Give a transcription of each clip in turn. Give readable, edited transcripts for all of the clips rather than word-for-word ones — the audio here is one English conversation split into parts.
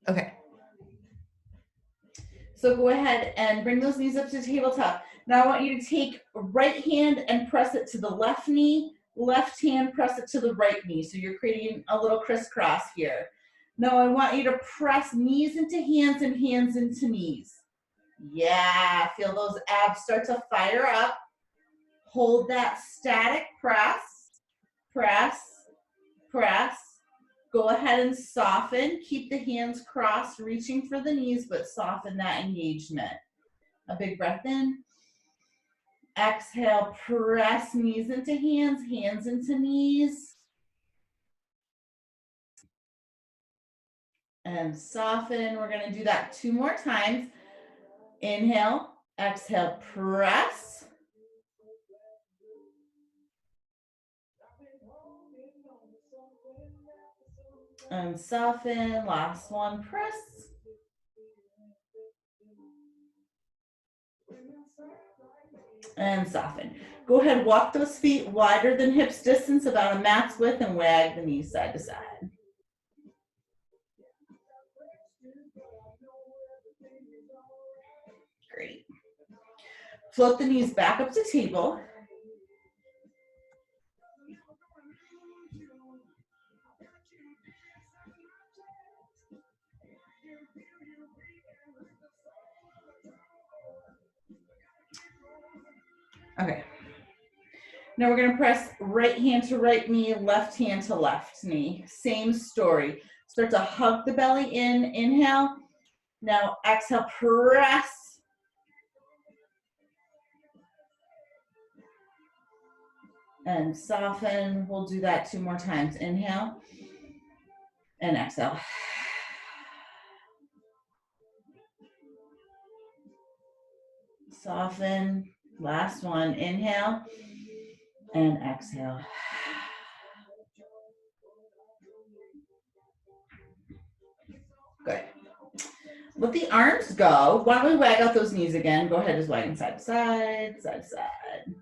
Okay. So go ahead and bring those knees up to the tabletop. Now I want you to take right hand and press it to the left knee, left hand press it to the right knee. So you're creating a little crisscross here. Now I want you to press knees into hands and hands into knees. Yeah, feel those abs start to fire up. Hold that static press, press, press. Go ahead and soften. Keep the hands crossed, reaching for the knees, but soften that engagement. A big breath in. Exhale, press knees into hands, hands into knees. And soften. We're going to do that 2 more times. Inhale, exhale, press. And soften. Last one, press. And soften. Go ahead, walk those feet wider than hips distance, about a mat's width, and wag the knees side to side. Great. Float the knees back up to table. Okay. Now we're going to press right hand to right knee, left hand to left knee. Same story. Start to hug the belly in. Inhale. Now exhale, press. And soften. We'll do that 2 more times. Inhale. And exhale. Soften. Last one. Inhale. And exhale. Good. Let the arms go. Why don't we wag out those knees again? Go ahead, just wagging side to side, side to side.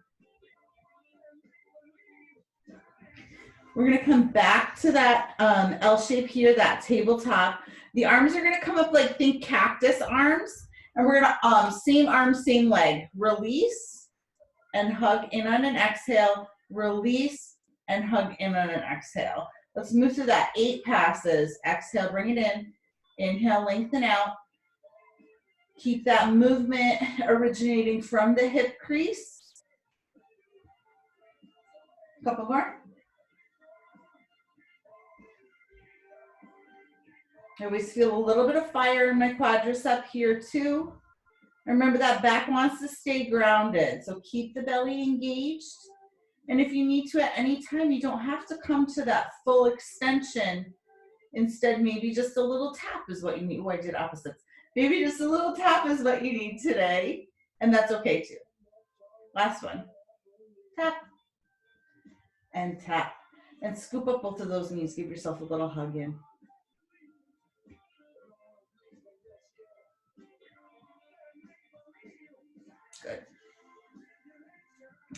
We're going to come back to that L shape here, that tabletop. The arms are going to come up like, think cactus arms. And we're going to, same arm, same leg. Release and hug in on an exhale. Release and hug in on an exhale. Let's move through that 8 passes. Exhale, bring it in. Inhale, lengthen out. Keep that movement originating from the hip crease. A couple more. I always feel a little bit of fire in my quadricep here too. Remember that back wants to stay grounded, so keep the belly engaged. And if you need to at any time, you don't have to come to that full extension. Instead, maybe just a little tap is what you need. Oh, I did opposites. Maybe just a little tap is what you need today, and that's okay too. Last one. Tap and tap. And scoop up both of those knees. Give yourself a little hug in. Good.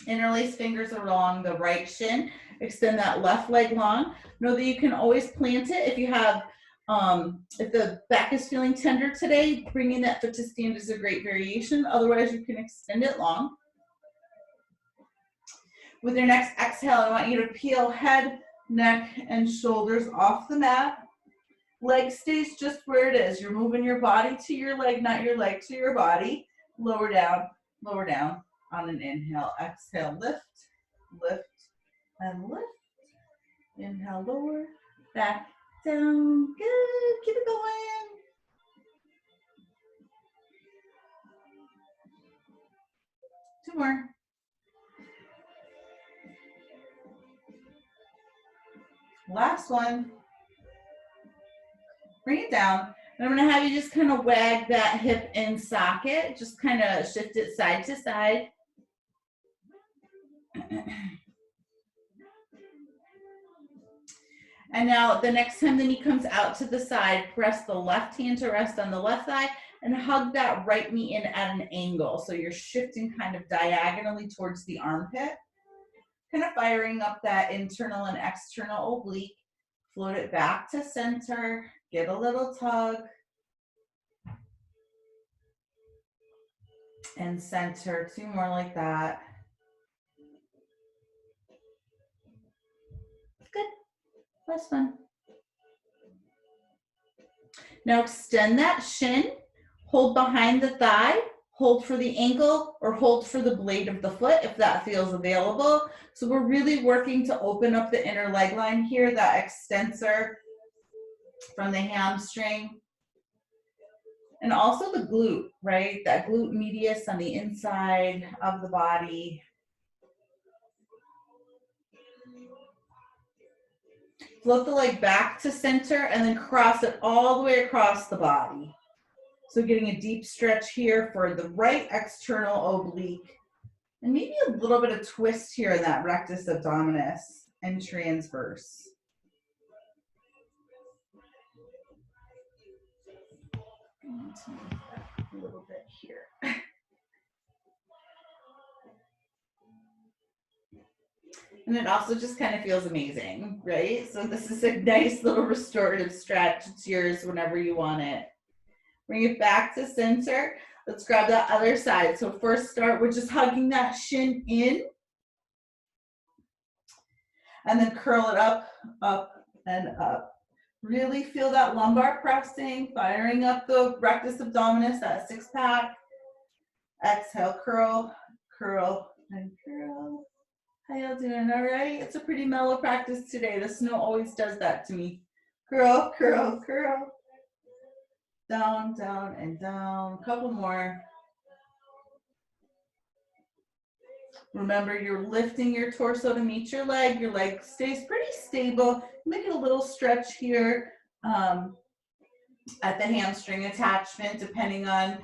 Interlace fingers along the right shin. Extend that left leg long. Know that you can always plant it if you have, if the back is feeling tender today, bringing that foot to stand is a great variation. Otherwise, you can extend it long. With your next exhale, I want you to peel head, neck, and shoulders off the mat. Leg stays just where it is. You're moving your body to your leg, not your leg to your body. Lower down on an inhale. Exhale, lift, lift, and lift. Inhale, lower, back, down. Good. Keep it going. Two more. Last one. Bring it down. And I'm going to have you just kind of wag that hip in socket. Just kind of shift it side to side. And now the next time the knee comes out to the side, press the left hand to rest on the left thigh and hug that right knee in at an angle. So you're shifting kind of diagonally towards the armpit. Kind of firing up that internal and external oblique. Float it back to center. Get a little tug. And center, 2 more like that. Good, last one. Now extend that shin, hold behind the thigh, hold for the ankle, or hold for the blade of the foot if that feels available. So we're really working to open up the inner leg line here, that extensor from the hamstring. And also the glute, right? That glute medius on the inside of the body. Float the leg back to center and then cross it all the way across the body. So getting a deep stretch here for the right external oblique. And maybe a little bit of twist here in that rectus abdominis and transverse. A little bit here. And it also just kind of feels amazing, right? So this is a nice little restorative stretch. It's yours whenever you want it. Bring it back to center. Let's grab that other side. So first start with just hugging that shin in. And then curl it up, up, and up. Really feel that lumbar pressing, firing up the rectus abdominis, that 6-pack. Exhale, curl, curl, and curl. How y'all doing? All right? It's a pretty mellow practice today. The snow always does that to me. Curl, curl, curl. Down, down, and down. Couple more. Remember, you're lifting your torso to meet your leg. Your leg stays pretty stable. Make it a little stretch here at the hamstring attachment, depending on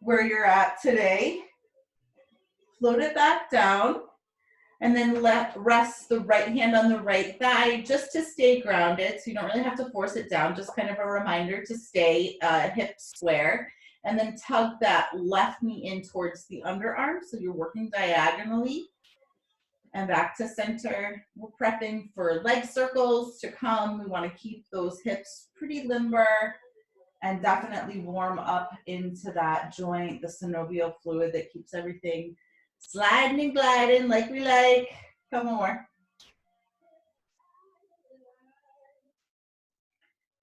where you're at today. Float it back down. And then rest the right hand on the right thigh just to stay grounded. So you don't really have to force it down, just kind of a reminder to stay hip square. And then tug that left knee in towards the underarm. So you're working diagonally. And back to center. We're prepping for leg circles to come. We want to keep those hips pretty limber and definitely warm up into that joint, the synovial fluid that keeps everything sliding and gliding like we like. Couple more.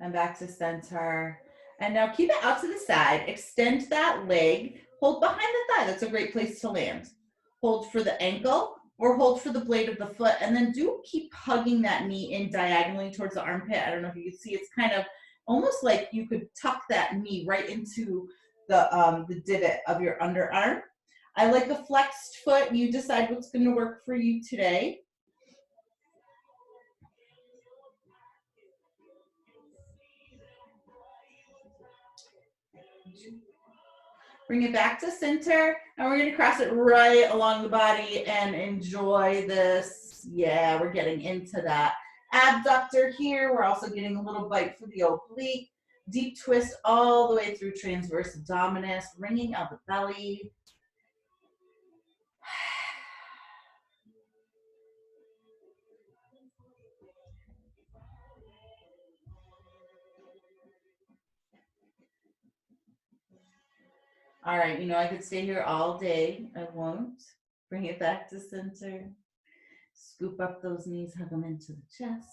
And back to center. And now keep it out to the side. Extend that leg. Hold behind the thigh. That's a great place to land. Hold for the ankle or hold for the blade of the foot. And then do keep hugging that knee in diagonally towards the armpit. I don't know if you can see. It's kind of almost like you could tuck that knee right into the divot of your underarm. I like a flexed foot. You decide what's going to work for you today. Bring it back to center, and we're going to cross it right along the body and enjoy this. Yeah, we're getting into that abductor here. We're also getting a little bite for the oblique. Deep twist all the way through transverse abdominis, wringing out the belly. All right, you know, I could stay here all day. I won't. Bring it back to center. Scoop up those knees, hug them into the chest.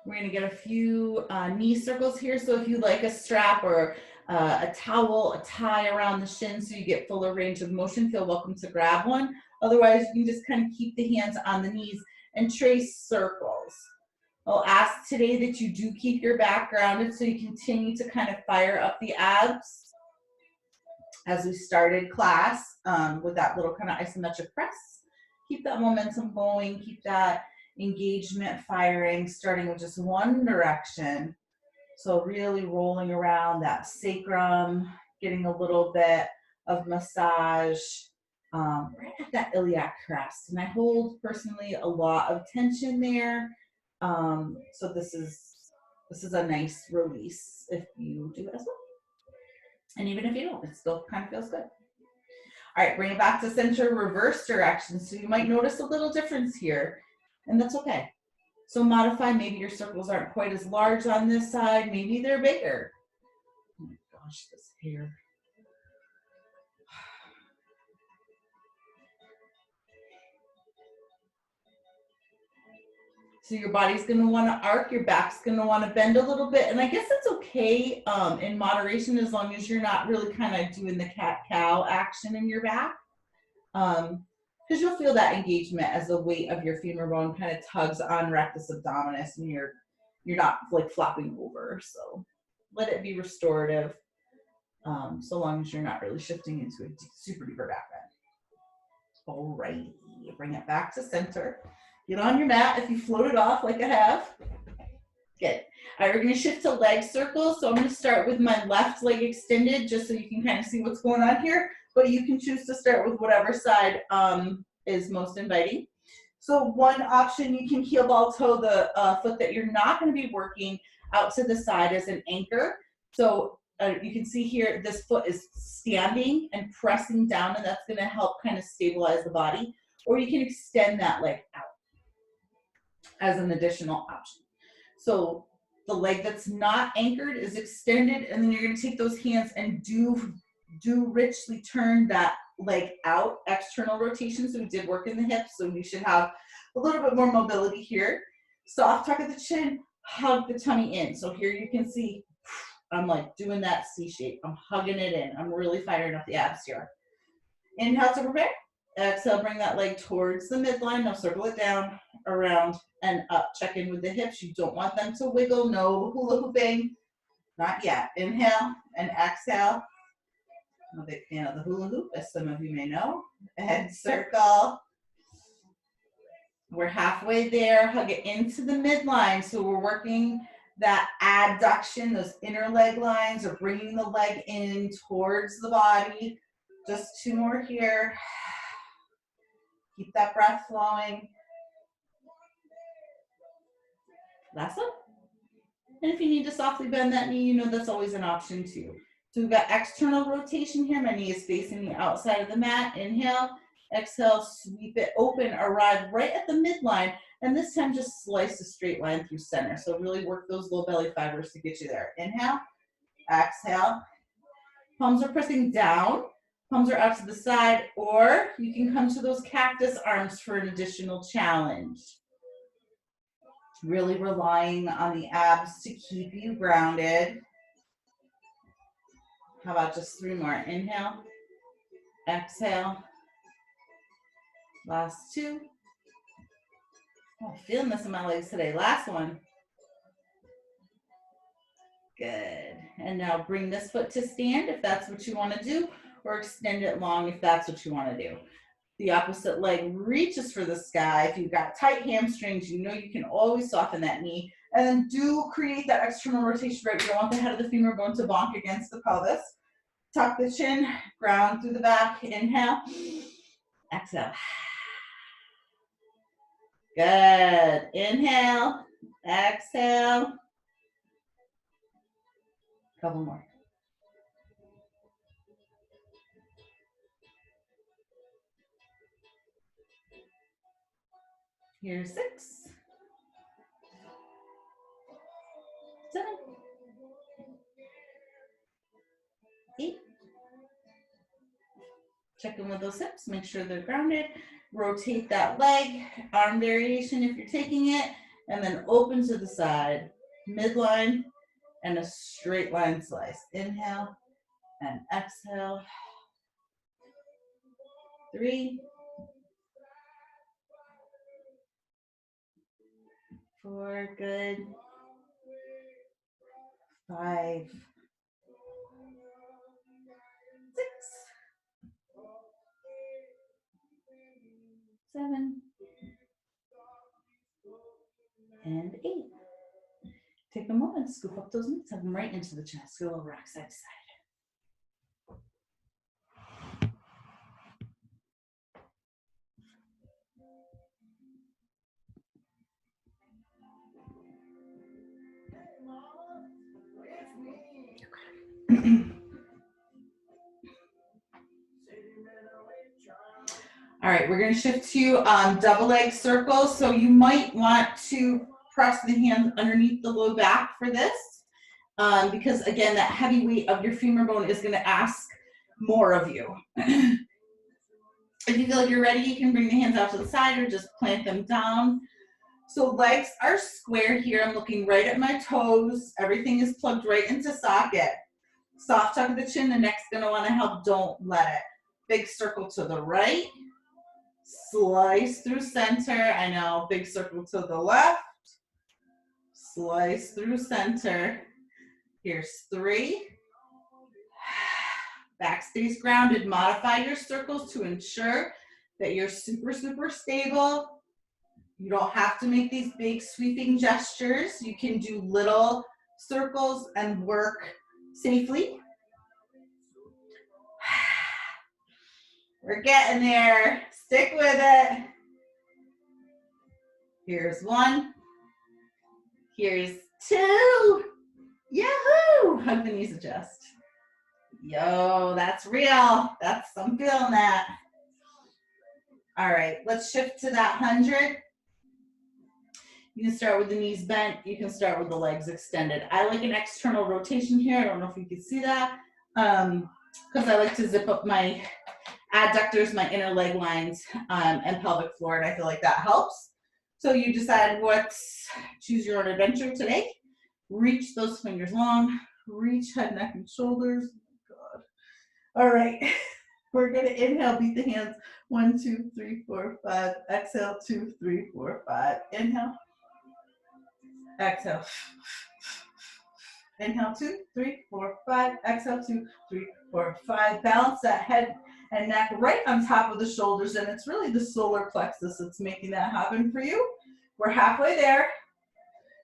We're going to get a few knee circles here. So if you like a strap or a towel, a tie around the shin so you get fuller range of motion, feel welcome to grab one. Otherwise, you can just kind of keep the hands on the knees and trace circles. I'll ask today that you do keep your back grounded so you continue to kind of fire up the abs as we started class with that little kind of isometric press. Keep that momentum going, keep that engagement firing, starting with just one direction. So really rolling around that sacrum, getting a little bit of massage right at that iliac crest. And I hold personally a lot of tension there. So this is a nice release if you do it as well. And even if you don't, it still kind of feels good. All right, bring it back to center, reverse direction. So you might notice a little difference here, and that's okay. So modify, maybe your circles aren't quite as large on this side, maybe they're bigger. Oh my gosh, this hair. So your body's gonna wanna arc, your back's gonna wanna bend a little bit, and I guess that's okay in moderation as long as you're not really kind of doing the cat-cow action in your back. Because you'll feel that engagement as the weight of your femur bone kind of tugs on rectus abdominis, and you're not like flopping over. So let it be restorative, so long as you're not really shifting into a super deeper back bend. Alrighty, bring it back to center. Get on your mat if you floated off like I have. Good. All right, we're going to shift to leg circles. So I'm going to start with my left leg extended just so you can kind of see what's going on here. But you can choose to start with whatever side is most inviting. So one option, you can heel ball toe the foot that you're not going to be working out to the side as an anchor. So you can see here, this foot is standing and pressing down, and that's going to help kind of stabilize the body. Or you can extend that leg out as an additional option. So the leg that's not anchored is extended, and then you're going to take those hands and do richly turn that leg out, external rotation. So we did work in the hips, so we should have a little bit more mobility here. Soft tuck at the chin, hug the tummy in. So here you can see I'm like doing that C shape. I'm hugging it in. I'm really firing up the abs here. Inhale to prepare. Exhale, bring that leg towards the midline. Now circle it down, around, and up. Check in with the hips. You don't want them to wiggle. No hula hooping. Not yet. Inhale and exhale. I'm a big fan of the hula hoop, as some of you may know. And circle. We're halfway there. Hug it into the midline. So we're working that adduction, those inner leg lines, or bringing the leg in towards the body. Just 2 more here. Keep that breath flowing. Last one. And if you need to softly bend that knee, you know that's always an option too. So we've got external rotation here. My knee is facing the outside of the mat. Inhale, exhale, sweep it open, arrive right at the midline, and this time just slice a straight line through center. So really work those low belly fibers to get you there. Inhale, exhale. Palms are pressing down. Palms are out to the side, or you can come to those cactus arms for an additional challenge. Really relying on the abs to keep you grounded. How about just 3 more? Inhale, exhale. Last 2. Oh, feeling this in my legs today. Last one. Good. And now bring this foot to stand if that's what you want to do, or extend it long if that's what you want to do. The opposite leg reaches for the sky. If you've got tight hamstrings, you know you can always soften that knee. And then do create that external rotation, right? You don't want the head of the femur bone to bonk against the pelvis. Tuck the chin, ground through the back. Inhale, exhale. Good. Inhale, exhale. Couple more. Here's 6, 7, 8. Check in with those hips, make sure they're grounded. Rotate that leg, arm variation if you're taking it, and then open to the side, midline, and a straight line slice. Inhale and exhale. 3, 4, good. 5, 6, 7, and 8. Take a moment, scoop up those knees, hug them right into the chest. Go over rock side to side. All right, we're going to shift to double leg circles. So you might want to press the hands underneath the low back for this because, again, that heavy weight of your femur bone is going to ask more of you. If you feel like you're ready, you can bring the hands out to the side or just plant them down. So legs are square here. I'm looking right at my toes. Everything is plugged right into socket. Soft tuck of the chin. The neck's going to want to help. Don't let it. Big circle to the right. Slice through center. I know. Big circle to the left. Slice through center. Here's 3. Back stays grounded. Modify your circles to ensure that you're super, super stable. You don't have to make these big sweeping gestures. You can do little circles and work safely. We're getting there. Stick with it. Here's 1. Here's 2. Yahoo! Hug the knees, adjust. Yo, that's real. I'm feeling that. All right, let's shift to that 100. You can start with the knees bent. You can start with the legs extended. I like an external rotation here. I don't know if you can see that because I like to zip up my adductors, my inner leg lines, and pelvic floor, and I feel like that helps. So you decide choose your own adventure today. Reach those fingers long. Reach head, neck, and shoulders. God. All right. We're going to inhale, beat the hands. 1, 2, 3, 4, 5. Exhale, 2, 3, 4, 5. Inhale. Exhale. Inhale, 2, 3, 4, 5. Exhale, 2, 3, 4, 5. Balance that head and neck right on top of the shoulders, and it's really the solar plexus that's making that happen for you. We're halfway there.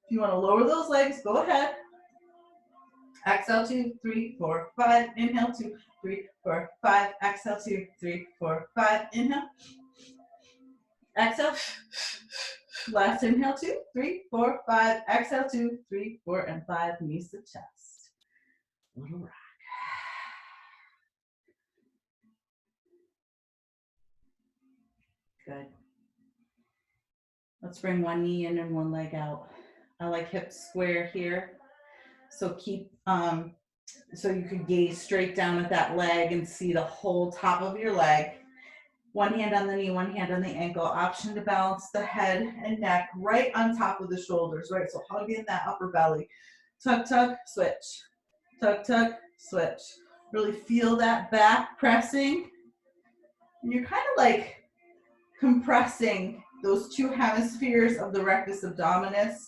If you want to lower those legs, go ahead. Exhale, 2, 3, 4, 5. Inhale, 2, 3, 4, 5. Exhale, 2, 3, 4, 5. Inhale. Exhale. Last inhale, 2, 3, 4, 5. Exhale, 2, 3, 4, and 5. Knees to chest. Little rock. Good. Let's bring one knee in and one leg out. I like hips square here. So keep, so you could gaze straight down at that leg and see the whole top of your leg. One hand on the knee, one hand on the ankle. Option to balance the head and neck right on top of the shoulders, right? So hug in that upper belly. Tug, tug, switch. Tug, tug, switch. Really feel that back pressing. And you're kind of like compressing those 2 hemispheres of the rectus abdominis.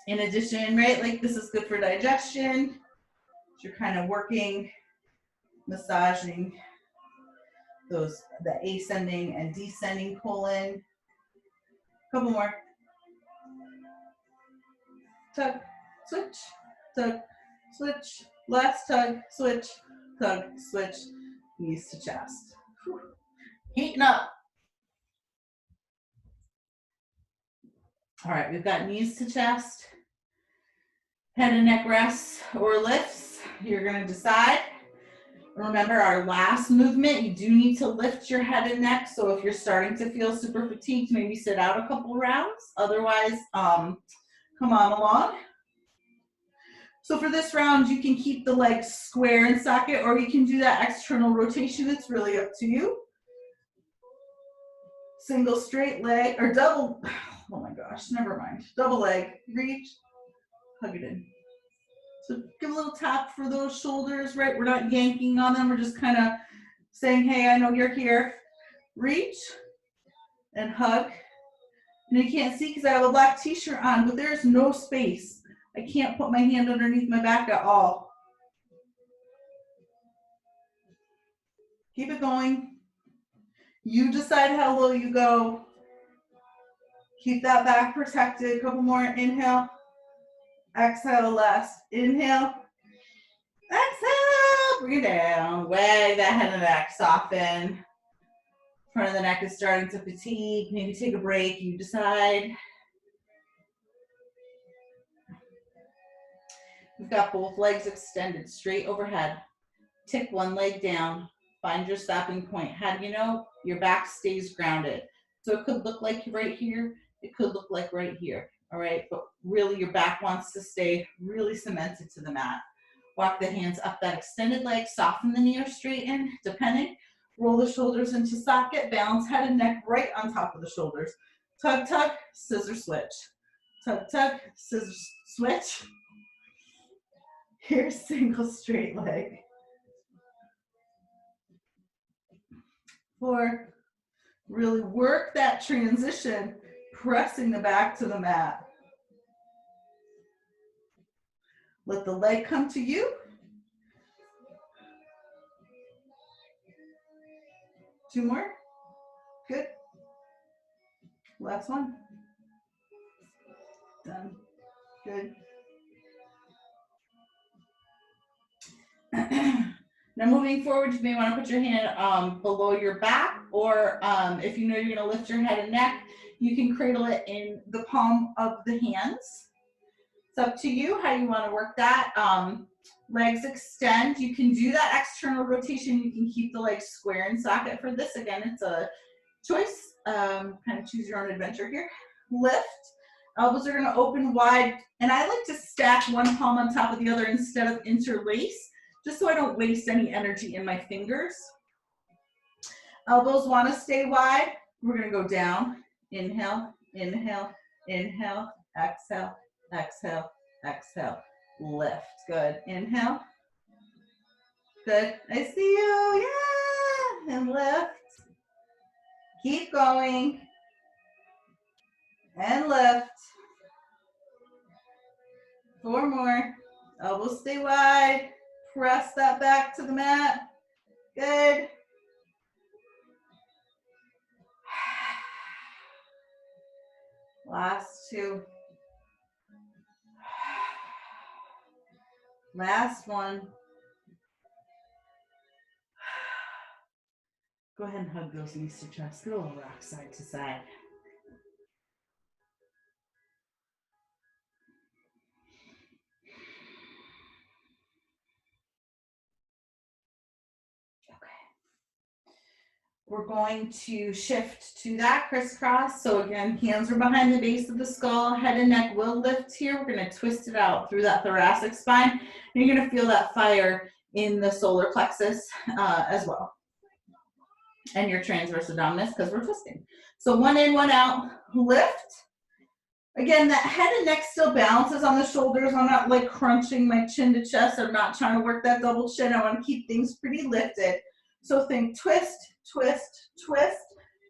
In addition, right, like this is good for digestion. You're kind of working, massaging the ascending and descending colon. Couple more. Tug, switch, tug, switch. Last tug, switch, tug, switch. Knees to chest. Whew. Heating up. All right, we've got knees to chest. Head and neck rests or lifts. You're going to decide. Remember our last movement, you do need to lift your head and neck. So if you're starting to feel super fatigued, maybe sit out a couple rounds. Otherwise, come on along. So for this round, you can keep the legs square in socket, or you can do that external rotation. It's really up to you. Single straight leg, or double, oh my gosh, never mind. Double leg, reach, hug it in. So give a little tap for those shoulders, right? We're not yanking on them. We're just kind of saying, hey, I know you're here. Reach and hug. And you can't see because I have a black t-shirt on, but there's no space. I can't put my hand underneath my back at all. Keep it going. You decide how low you go. Keep that back protected. Couple more. Inhale. Exhale, last. Inhale. Exhale. Bring it down. Wag that head and neck. Soften. Front of the neck is starting to fatigue. Maybe take a break. You decide. We've got both legs extended straight overhead. Tip one leg down. Find your stopping point. How do you know? Your back stays grounded. So it could look like right here. It could look like right here. All right. But really your back wants to stay really cemented to the mat. Walk the hands up that extended leg. Soften the knee or straighten, depending. Roll the shoulders into socket. Balance head and neck right on top of the shoulders. Tug, tug, scissor switch. Tug, tug, scissor switch. Here's single straight leg. 4. Really work that transition, pressing the back to the mat. Let the leg come to you. 2 more. Good. Last one. Done. Good. Now moving forward, you may want to put your hand below your back, or if you know you're going to lift your head and neck, you can cradle it in the palm of the hands. It's up to you how you want to work that. Legs extend. You can do that external rotation. You can keep the legs square in socket for this. Again, it's a choice. Kind of choose your own adventure here. Lift. Elbows are going to open wide. And I like to stack one palm on top of the other instead of interlace, just so I don't waste any energy in my fingers. Elbows want to stay wide. We're going to go down. Inhale, inhale, inhale, exhale, exhale, exhale. Lift. Good. Inhale. Good. I see you. Yeah. And lift. Keep going. And lift. 4 more. Elbows stay wide. Press that back to the mat. Good. Last 2. Last one. Go ahead and hug those knees to chest. Go a little rock side to side. We're going to shift to that crisscross. So again, hands are behind the base of the skull, head and neck will lift here. We're going to twist it out through that thoracic spine. And you're going to feel that fire in the solar plexus as well. And your transverse abdominis, because we're twisting. So 1 in, 1 out, lift. Again, that head and neck still balances on the shoulders. I'm not like crunching my chin to chest. I'm not trying to work that double chin. I want to keep things pretty lifted. So think twist, twist, twist.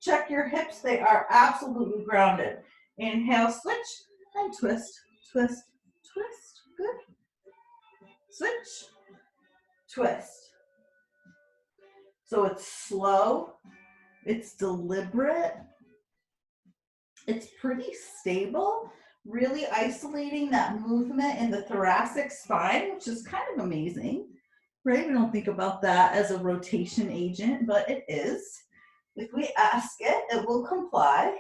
Check your hips. They are absolutely grounded. Inhale, switch, and twist, twist, twist. Good. Switch, twist. So it's slow. It's deliberate. It's pretty stable, really isolating that movement in the thoracic spine, which is kind of amazing, right? We don't think about that as a rotation agent, but it is. If we ask it, it will comply.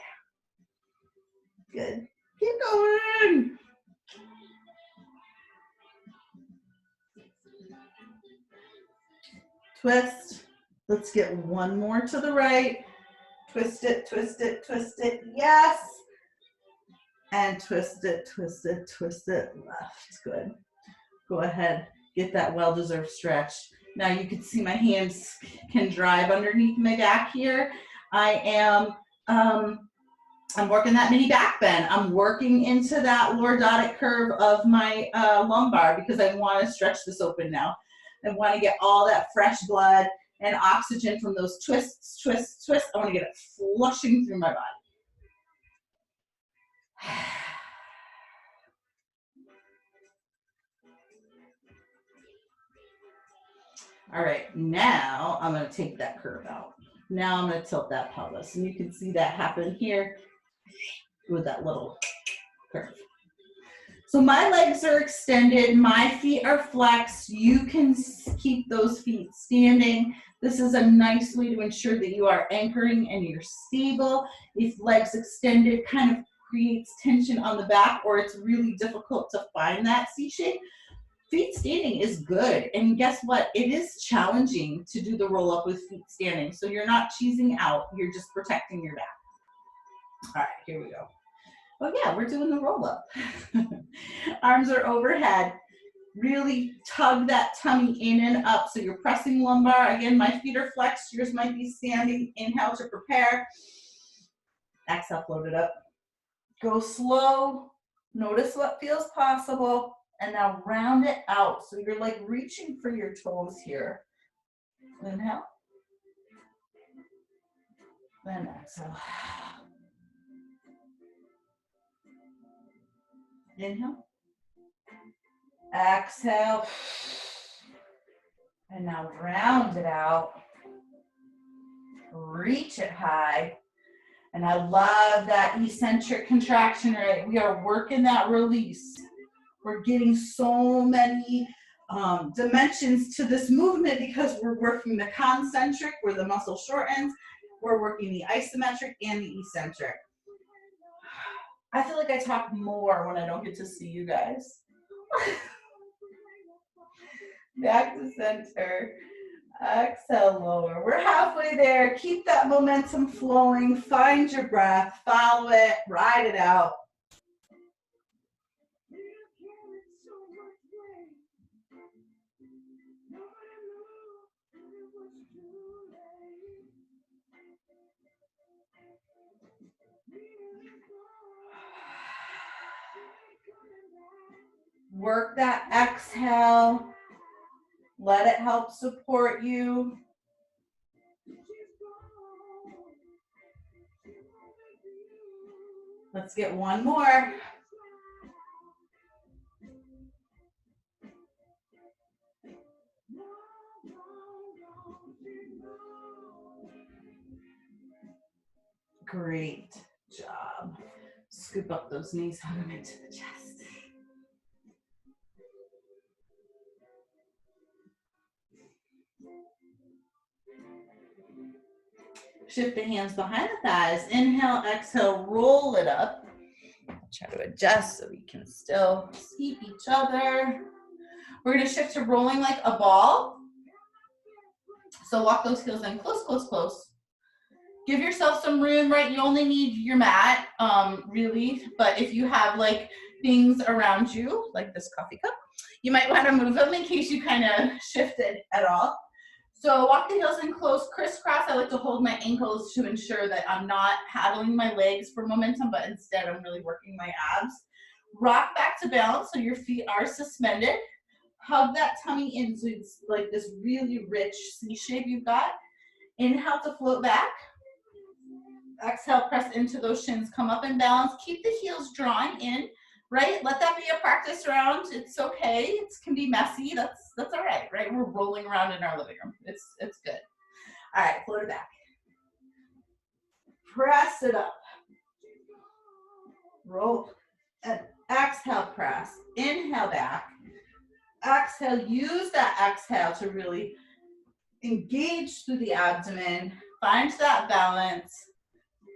Good. Keep going. Twist. Let's get 1 more to the right. Twist it, twist it, twist it. Yes. And twist it, twist it, twist it. Left. Good. Go ahead. Get that well-deserved stretch. Now you can see my hands can drive underneath my back here. I am I'm working that mini back bend. I'm working into that lordotic curve of my lumbar because I want to stretch this open now. I want to get all that fresh blood and oxygen from those twists, twists, twists. I want to get it flushing through my body. All right, now I'm going to take that curve out. Now I'm going to tilt that pelvis. And you can see that happen here with that little curve. So my legs are extended, my feet are flexed. You can keep those feet standing. This is a nice way to ensure that you are anchoring and you're stable. If legs extended kind of creates tension on the back, or it's really difficult to find that C shape, Feet standing is good. And guess what? It is challenging to do the roll up with feet standing. So you're not cheesing out, you're just protecting your back. All right, here we go. Oh yeah, we're doing the roll up. Arms are overhead. Really tug that tummy in and up. So you're pressing lumbar. Again, my feet are flexed. Yours might be standing. Inhale to prepare. Exhale, float it up. Go slow. Notice what feels possible. And now round it out. So you're like reaching for your toes here. Inhale. Then exhale. Inhale. Exhale. And now round it out. Reach it high. And I love that eccentric contraction, right? We are working that release. We're getting so many dimensions to this movement because we're working the concentric where the muscle shortens. We're working the isometric and the eccentric. I feel like I talk more when I don't get to see you guys. Back to center. Exhale, lower. We're halfway there. Keep that momentum flowing. Find your breath. Follow it. Ride it out. Work that exhale. Let it help support you. Let's get one more. Great job. Scoop up those knees, hug them into the chest. Shift the hands behind the thighs. Inhale, exhale, roll it up. Try to adjust so we can still see each other. We're going to shift to rolling like a ball. So walk those heels in close, close, close. Give yourself some room, right? You only need your mat, really. But if you have like things around you, like this coffee cup, you might want to move them in case you kind of shifted at all. So walk the heels in close, crisscross. I like to hold my ankles to ensure that I'm not paddling my legs for momentum, but instead I'm really working my abs. Rock back to balance so your feet are suspended. Hug that tummy in so it's like this really rich C shape you've got. Inhale to float back. Exhale, press into those shins. Come up and balance. Keep the heels drawn in. Right? Let that be a practice round. It's okay. It can be messy. That's all right, right? We're rolling around in our living room. It's good. All right, float it back. Press it up. Roll and exhale, press. Inhale back. Exhale, use that exhale to really engage through the abdomen. Find that balance.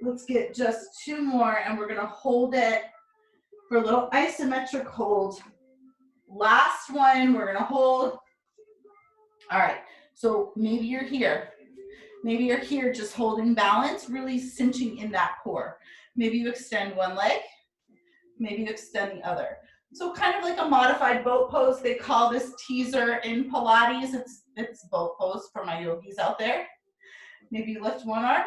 Let's get just two more and we're gonna hold it for a little isometric hold. Last one, we're gonna hold. All right, so maybe you're here. Maybe you're here just holding balance, really cinching in that core. Maybe you extend one leg, maybe you extend the other. So kind of like a modified boat pose. They call this teaser in Pilates. It's boat pose for my yogis out there. Maybe you lift one arm,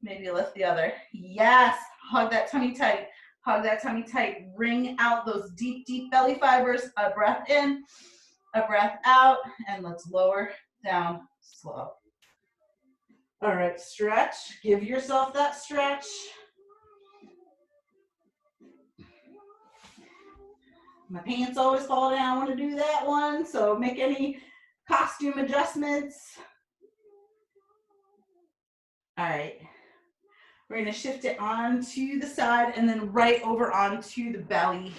maybe you lift the other. Yes, hug that tummy tight. Hug that tummy tight. Wring out those deep, deep belly fibers. A breath in, a breath out, and let's lower down slow. All right, stretch. Give yourself that stretch. My pants always fall down when I do that one, so make any costume adjustments. All right. We're going to shift it onto the side and then right over onto the belly.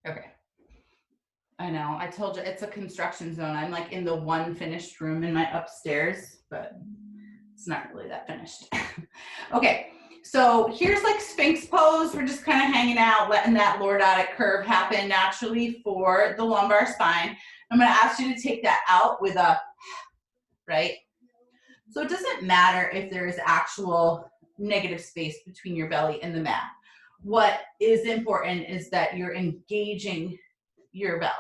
Okay. I know, I told you it's a construction zone. I'm like in the one finished room in my upstairs, but it's not really that finished. Okay, So here's like Sphinx pose. We're just kind of hanging out, letting that lordotic curve happen naturally for the lumbar spine. I'm going to ask you to take that out with a, right? So it doesn't matter if there is actual negative space between your belly and the mat. What is important is that you're engaging your belly.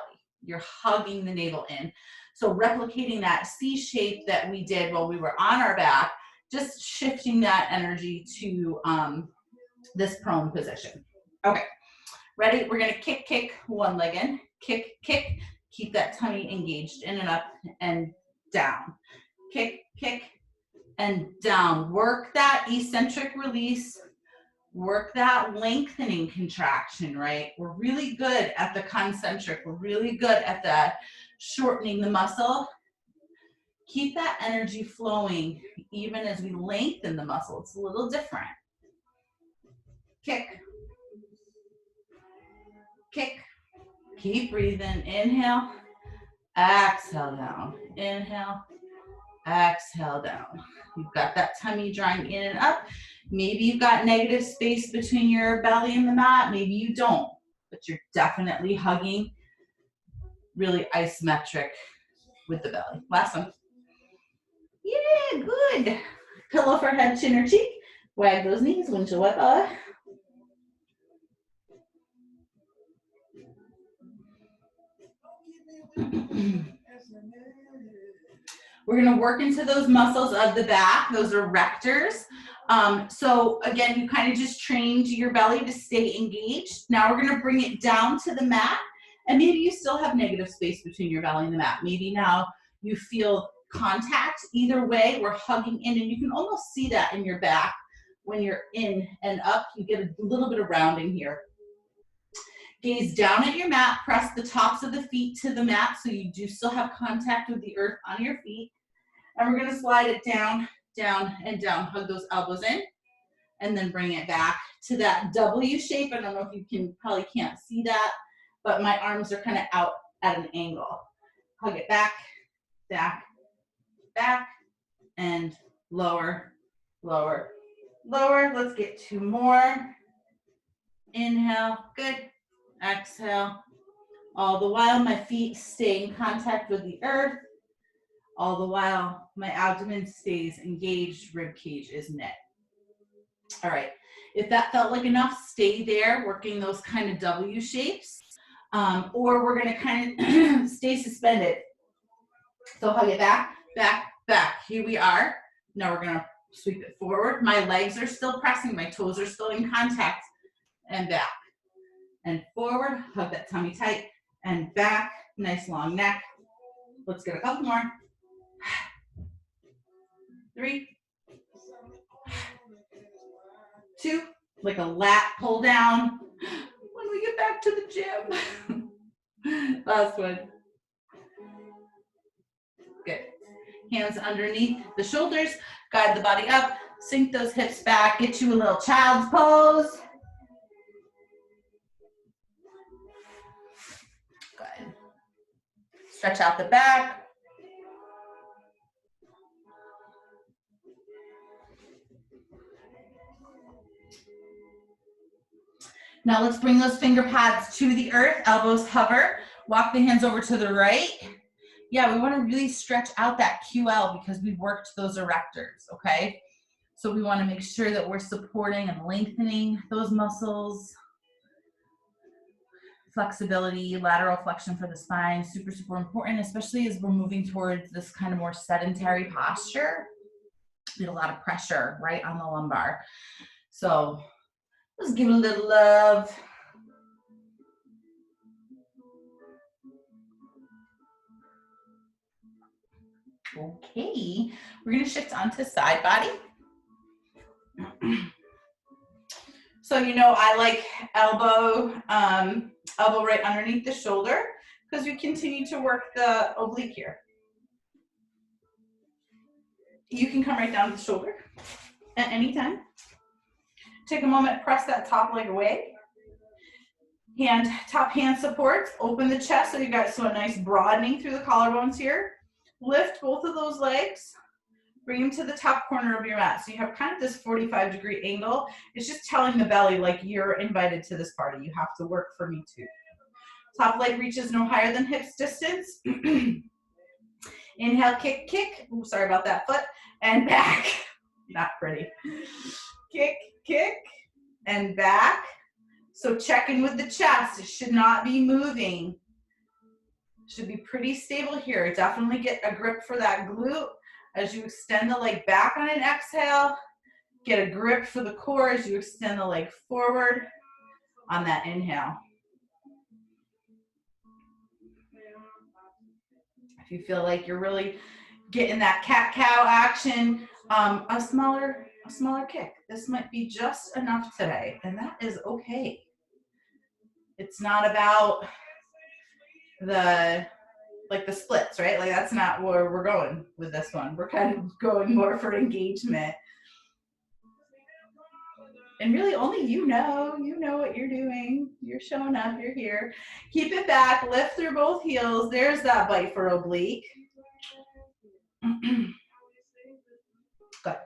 You're hugging the navel in. So replicating that C shape that we did while we were on our back, just shifting that energy to this prone position. Okay, ready? We're gonna kick, kick, one leg in, kick, kick, keep that tummy engaged in and up and down. Kick, kick, and down. Work that eccentric release. Work that lengthening contraction, right? We're really good at the concentric. We're really good at that shortening the muscle. Keep that energy flowing even as we lengthen the muscle. It's a little different. Kick. Kick. Keep breathing. Inhale. Exhale down. Inhale. Exhale down. You've got that tummy drawing in and up. Maybe you've got negative space between your belly and the mat. Maybe you don't, but you're definitely hugging, really isometric with the belly. Last one. Yeah, good. Pillow for head, chin or cheek. Wag those knees, windshield wiper. We're going to work into those muscles of the back, those erectors. So again, you kind of just trained your belly to stay engaged. Now we're going to bring it down to the mat, and maybe you still have negative space between your belly and the mat. Maybe now you feel contact. Either way, we're hugging in, and you can almost see that in your back when you're in and up. You get a little bit of rounding here. Gaze down at your mat, press the tops of the feet to the mat so you do still have contact with the earth on your feet. And we're going to slide it down, down, and down. Hug those elbows in, and then bring it back to that W shape. I don't know if you can, probably can't see that, but my arms are kind of out at an angle. Hug it back, back, back, and lower, lower, lower. Let's get 2 more. Inhale, good. Exhale. All the while my feet stay in contact with the earth. All the while my abdomen stays engaged, rib cage is knit. All right, if that felt like enough, stay there, working those kind of W shapes, or we're gonna kind of stay suspended. So hug it back, back, back. Here we are. Now we're gonna sweep it forward. My legs are still pressing, my toes are still in contact, and back. And forward, hug that tummy tight, and back, nice long neck. Let's get a couple more. 3, 2, like a lat pull down when we get back to the gym. Last one. Good. Hands underneath the shoulders, guide the body up, sink those hips back, get you a little child's pose. Good. Stretch out the back. Now let's bring those finger pads to the earth, elbows hover, walk the hands over to the right. Yeah, we want to really stretch out that QL because we worked those erectors, okay? So we want to make sure that we're supporting and lengthening those muscles. Flexibility, lateral flexion for the spine, super, super important, especially as we're moving towards this kind of more sedentary posture. We have a lot of pressure, right, on the lumbar. So let's give it a little love. Okay, we're going to shift onto side body. So you know I like elbow right underneath the shoulder because we continue to work the oblique here. You can come right down to the shoulder at any time. Take a moment, press that top leg away. Top hand supports, open the chest so you got a nice broadening through the collarbones here. Lift both of those legs. Bring them to the top corner of your mat. So you have kind of this 45-degree angle. It's just telling the belly, like, you're invited to this party. You have to work for me too. Top leg reaches no higher than hips distance. Inhale, kick, kick. Ooh, sorry about that foot. And back. Not pretty. Kick, kick, and back. So check in with the chest. It should not be moving. Should be pretty stable here. Definitely get a grip for that glute as you extend the leg back on an exhale. Get a grip for the core as you extend the leg forward on that inhale. If you feel like you're really getting that cat-cow action, a smaller kick. This might be just enough today, and that is okay. It's not about the splits, right? Like, that's not where we're going with this one. We're kind of going more for engagement. And really only you know what you're doing. You're showing up, you're here. Keep it back, lift through both heels. There's that bite for oblique. Good.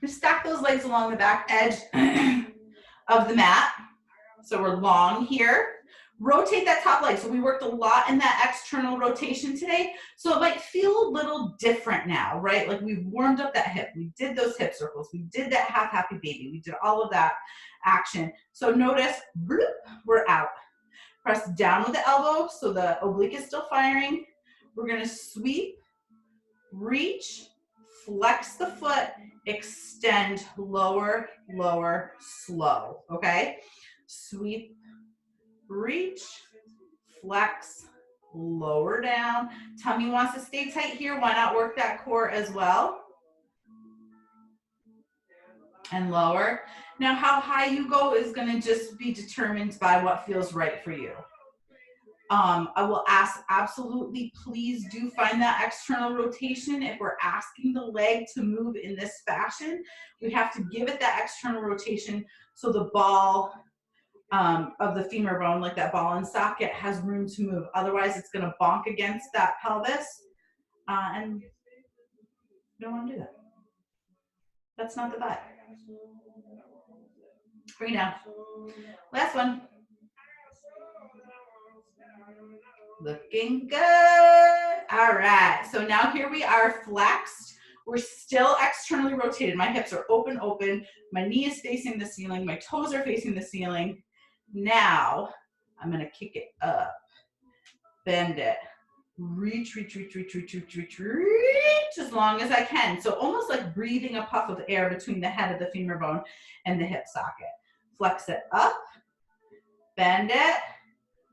Just stack those legs along the back edge of the mat. So we're long here. Rotate that top leg. So we worked a lot in that external rotation today. So it might feel a little different now, right? Like, we've warmed up that hip. We did those hip circles. We did that half happy baby. We did all of that action. So notice, bloop, we're out. Press down with the elbow so the oblique is still firing. We're going to sweep, reach, flex the foot, extend, lower, lower, slow, okay? Sweep, reach, flex, lower down. Tummy wants to stay tight here. Why not work that core as well? And lower. Now, how high you go is going to just be determined by what feels right for you. I will ask, absolutely, please do find that external rotation. If we're asking the leg to move in this fashion, we have to give it that external rotation so the ball of the femur bone, like that ball and socket, has room to move. Otherwise, it's going to bonk against that pelvis, and you don't want to do that. That's not the vibe. Bring it down. Last one. Looking good. All right. So now here we are flexed. We're still externally rotated. My hips are open, open. My knee is facing the ceiling. My toes are facing the ceiling. Now, I'm going to kick it up, bend it, reach, reach, reach, reach, reach, reach, reach, reach as long as I can. So almost like breathing a puff of air between the head of the femur bone and the hip socket. Flex it up, bend it,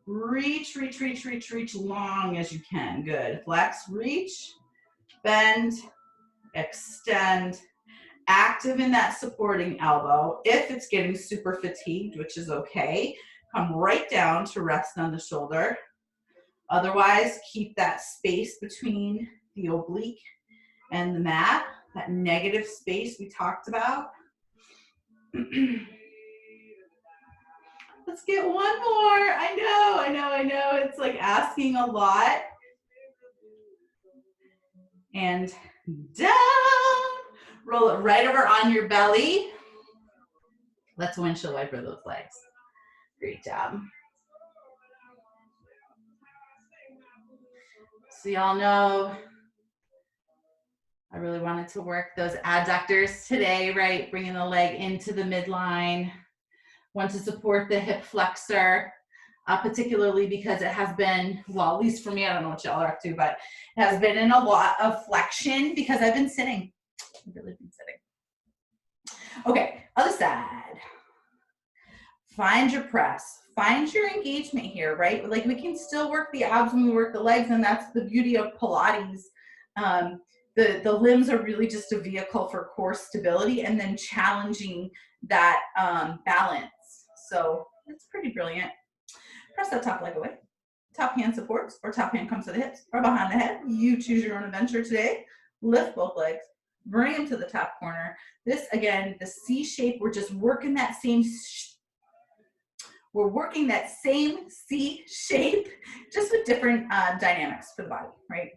reach, reach, reach, reach, reach long as you can. Good. Flex, reach, bend, extend. Active in that supporting elbow. If it's getting super fatigued, which is okay, come right down to rest on the shoulder. Otherwise, keep that space between the oblique and the mat, that negative space we talked about. Let's get one more. I know. It's like asking a lot. And down. Roll it right over on your belly. Let's windshield wiper those legs. Great job. So y'all know I really wanted to work those adductors today, right? Bringing the leg into the midline. Want to support the hip flexor, particularly because it has been, well, at least for me, I don't know what y'all are up to, but it has been in a lot of flexion because I've been sitting. I've really been sitting. Okay, other side. Find your press. Find your engagement here, right? Like, we can still work the abs when we work the legs, and that's the beauty of Pilates. The limbs are really just a vehicle for core stability and then challenging that balance. So it's pretty brilliant. Press that top leg away. Top hand supports, or top hand comes to the hips or behind the head. You choose your own adventure today. Lift both legs. Bring them to the top corner. This, again, the C shape, we're just working that same, C shape, just with different dynamics for the body, right?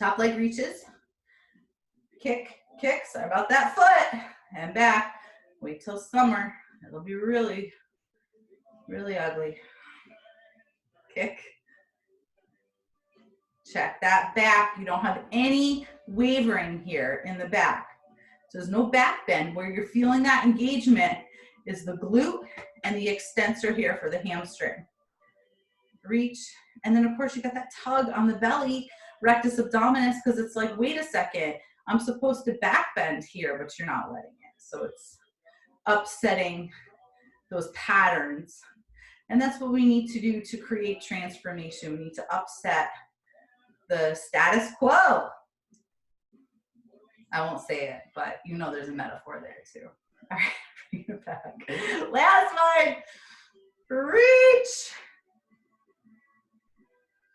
Top leg reaches. kick, kick. Sorry about that foot. And back. Wait till summer. It'll be really, really ugly. Kick. Check that back. You don't have any wavering here in the back. So there's no back bend. Where you're feeling that engagement is the glute and the extensor here for the hamstring. Reach. And then of course you got that tug on the belly, rectus abdominis, because it's like, wait a second, I'm supposed to back bend here, but you're not letting it. So it's upsetting those patterns. And that's what we need to do to create transformation. We need to upset the status quo. I won't say it, but you know there's a metaphor there too. All right, bring it back. Last one. Reach.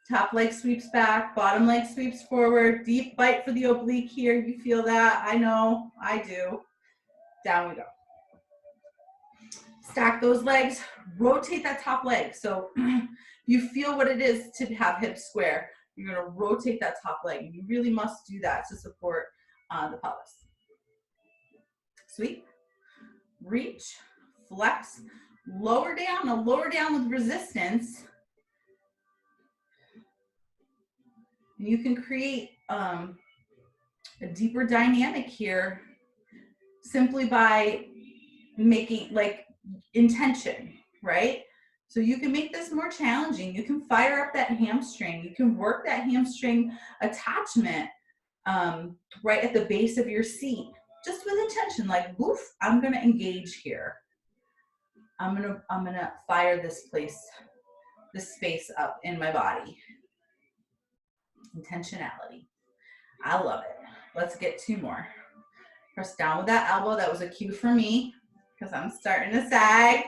Top leg sweeps back, bottom leg sweeps forward. Deep bite for the oblique here. You feel that? I know, I do. Down we go. Stack those legs, rotate that top leg. So you feel what it is to have hips square. You're gonna rotate that top leg. You really must do that to support the pelvis. Sweep, reach, flex, lower down. Now lower down with resistance. You can create a deeper dynamic here simply by making like intention, right? So you can make this more challenging. You can fire up that hamstring. You can work that hamstring attachment right at the base of your seat, just with intention, like, woof, I'm gonna engage here. I'm gonna fire this space up in my body. Intentionality. I love it. Let's get 2 more. Press down with that elbow. That was a cue for me because I'm starting to sag.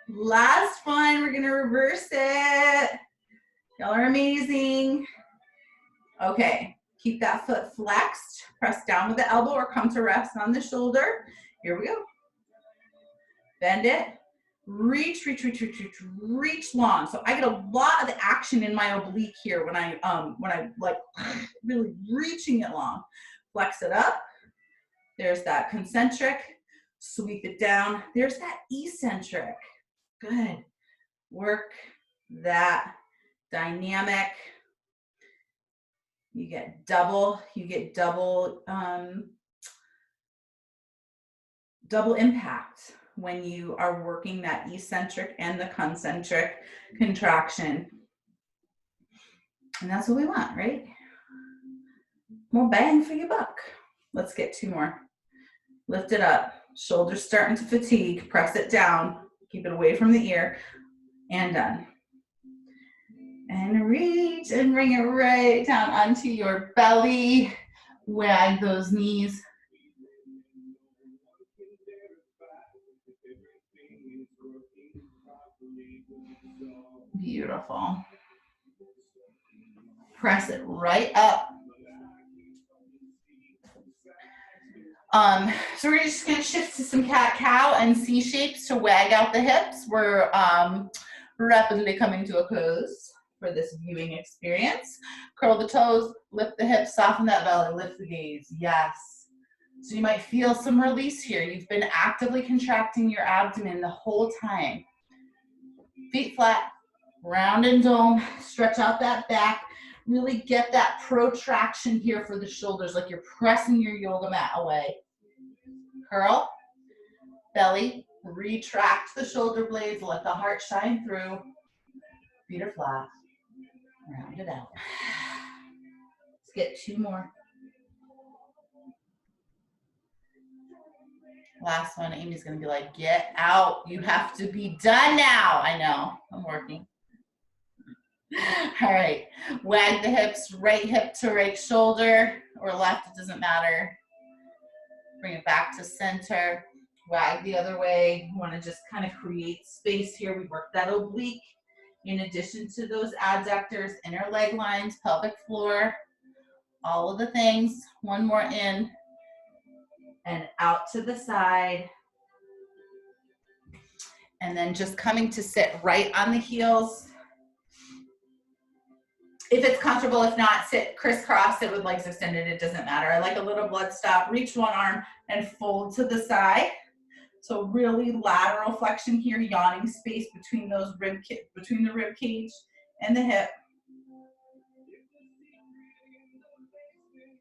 Last one, we're gonna reverse it. Y'all are amazing. Okay, keep that foot flexed. Press down with the elbow or come to rest on the shoulder. Here we go. Bend it. Reach, reach, reach, reach, reach, reach long. So I get a lot of the action in my oblique here when I like really reaching it long. Flex it up. There's that concentric. Sweep it down. There's that eccentric. Good. Work that dynamic. You get double impact when you are working that eccentric and the concentric contraction. And that's what we want, right? More bang for your buck. Let's get 2 more. Lift it up. Shoulders starting to fatigue. Press it down. Keep it away from the ear. And done. And reach and bring it right down onto your belly. Wag those knees. Beautiful. Press it right up. So we're just going to shift to some cat-cow and C shapes to wag out the hips. We're rapidly coming to a close for this viewing experience. Curl the toes, lift the hips, soften that belly, lift the gaze. Yes. So you might feel some release here. You've been actively contracting your abdomen the whole time. Feet flat, round and dome, stretch out that back. Really get that protraction here for the shoulders, like you're pressing your yoga mat away. Curl, belly, retract the shoulder blades, let the heart shine through. Feet are flat, round it out. Let's get 2 more. Last one, Amy's gonna be like, get out. You have to be done now. I know, I'm working. All right, wag the hips, right hip to right shoulder, or left, it doesn't matter. Bring it back to center, wag the other way. You wanna just kind of create space here. We work that oblique. In addition to those adductors, inner leg lines, pelvic floor, all of the things. 1 more in and out to the side. And then just coming to sit right on the heels. If it's comfortable, if not, sit crisscross, sit with legs extended, it doesn't matter. I like a little blood stop, reach one arm and fold to the side. So really lateral flexion here, yawning space between those between the rib cage and the hip.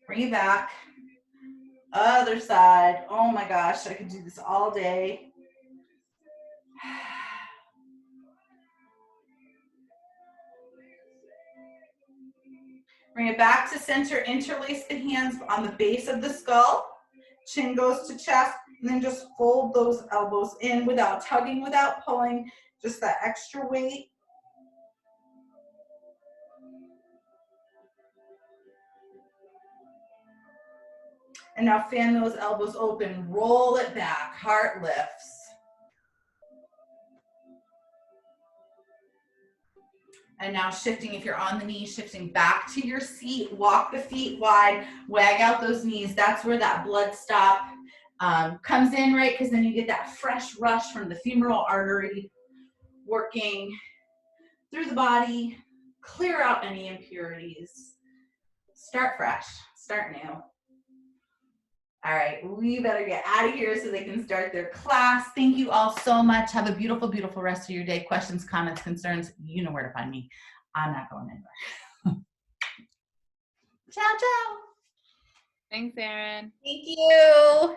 Bring it back. Other side. Oh my gosh, I could do this all day. Bring it back to center, interlace the hands on the base of the skull. Chin goes to chest, and then just fold those elbows in without tugging, without pulling, just that extra weight. And now fan those elbows open, roll it back, heart lifts. And now shifting, if you're on the knees, shifting back to your seat, walk the feet wide, wag out those knees. That's where that blood stop comes in, right? Because then you get that fresh rush from the femoral artery working through the body, clear out any impurities. Start fresh, start new. All right, we better get out of here so they can start their class. Thank you all so much. Have a beautiful, beautiful rest of your day. Questions, comments, concerns, you know where to find me. I'm not going anywhere. Ciao, ciao. Thanks, Erin. Thank you.